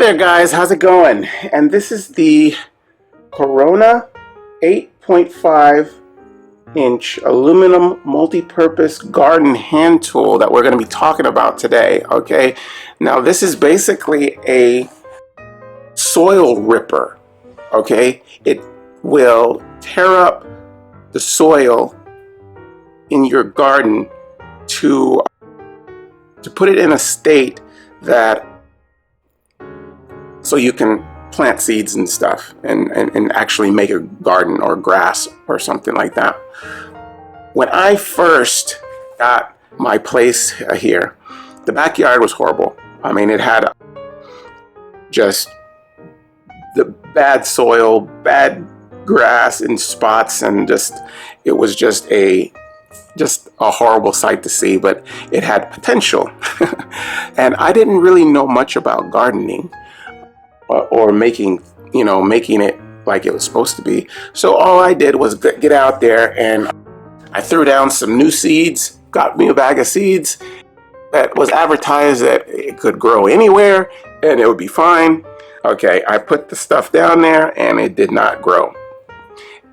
there guys, how's it going? And this is the Corona 8.5 inch aluminum multi-purpose garden hand tool that we're going to be talking about today. Okay, now this is basically a soil ripper. Okay, it will tear up the soil in your garden to put it in a state that so you can plant seeds and stuff and actually make a garden or grass or something like that. When I first got my place here, the backyard was horrible. I mean, it had just the bad soil, bad grass in spots, and it was just a horrible sight to see, but it had potential. And I didn't really know much about gardening or making it like it was supposed to be. So all I did was get out there and I threw down some new seeds, got me a bag of seeds that was advertised that it could grow anywhere and it would be fine. Okay, I put the stuff down there and it did not grow.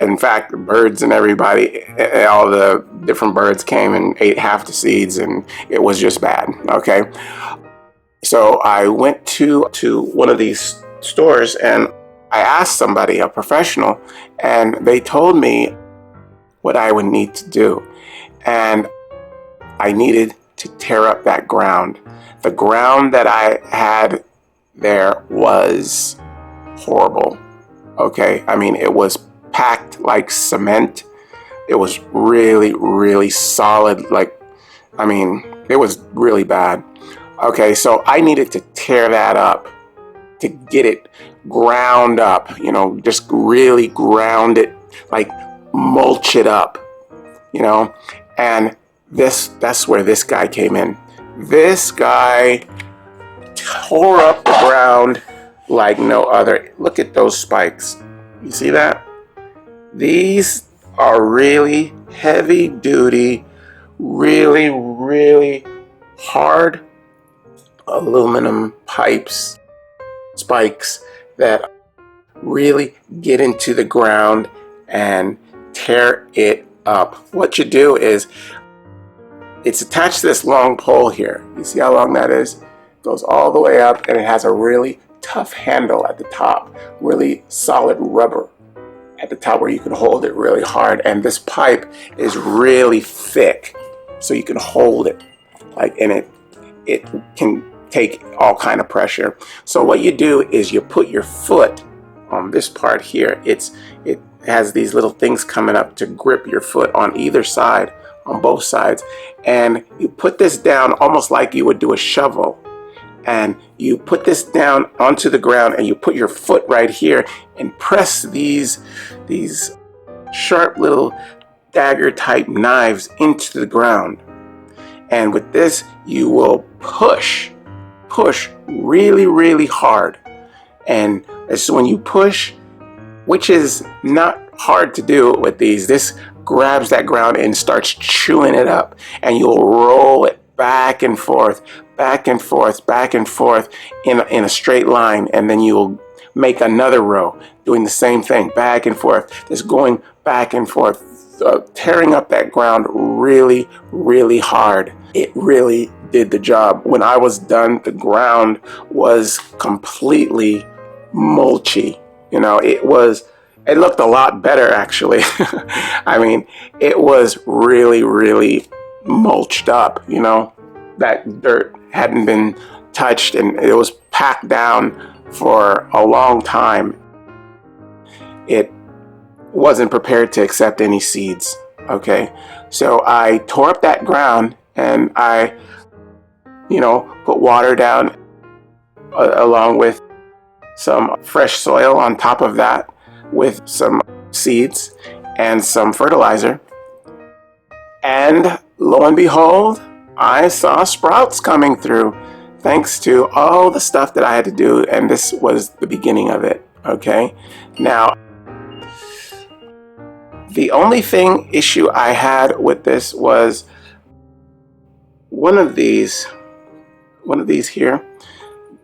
In fact, the birds and everybody, all the different birds came and ate half the seeds, and it was just bad. Okay, so I went to one of these stores and I asked somebody, a professional, and they told me what I would need to do. And I needed to tear up that ground. The ground that I had there was horrible. Okay, I mean, it was packed like cement. It was really, really solid. Like, I mean, it was really bad. Okay, so I needed to tear that up to get it ground up, just really ground it, like mulch it up, and that's where this guy came in. This guy tore up the ground like no other. Look at those spikes. You see that? These are really heavy duty, really, really hard aluminum spikes that really get into the ground and tear it up. What you do is, it's attached to this long pole here. You see how long that is? It goes all the way up, and it has a really tough handle at the top, really solid rubber at the top where you can hold it really hard. And this pipe is really thick, so you can hold it, and it can take all kind of pressure. So what you do is you put your foot on this part here. It has these little things coming up to grip your foot on either side, on both sides, and you put this down almost like you would do a shovel, and you put this down onto the ground and you put your foot right here and press these sharp little dagger type knives into the ground. And with this you will push really, really hard. And so when you push, which is not hard to do with these, this grabs that ground and starts chewing it up, and you'll roll it back and forth, back and forth, back and forth in a straight line, and then you'll make another row doing the same thing, back and forth, just going back and forth, tearing up that ground really, really hard. It really did the job. When I was done, the ground was completely mulchy. It looked a lot better actually. I mean, it was really, really mulched up. That dirt hadn't been touched and it was packed down for a long time. It wasn't prepared to accept any seeds. Okay, so I tore up that ground and I put water down along with some fresh soil on top of that, with some seeds and some fertilizer, and lo and behold, I saw sprouts coming through thanks to all the stuff that I had to do, and this was the beginning of it. Okay, now the only issue I had with this was one of these here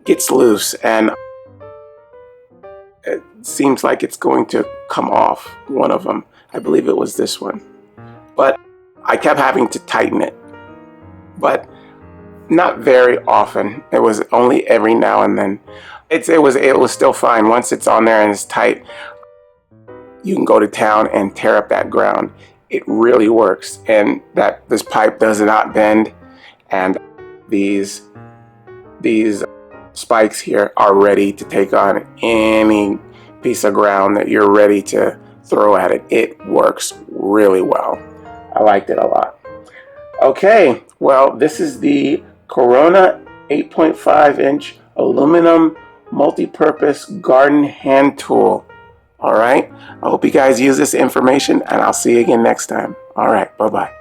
gets loose, and seems like it's going to come off, one of them. I believe it was this one. But I kept having to tighten it, but not very often. It was only every now and then. It was still fine. Once it's on there and it's tight, you can go to town and tear up that ground. It really works. And that this pipe does not bend, and these spikes here are ready to take on any piece of ground that you're ready to throw at it. It works really well. I liked it a lot. Okay, well, this is the Corona 8.5-inch aluminum multi-purpose garden hand tool. All right, I hope you guys use this information, and I'll see you again next time. All right, bye-bye.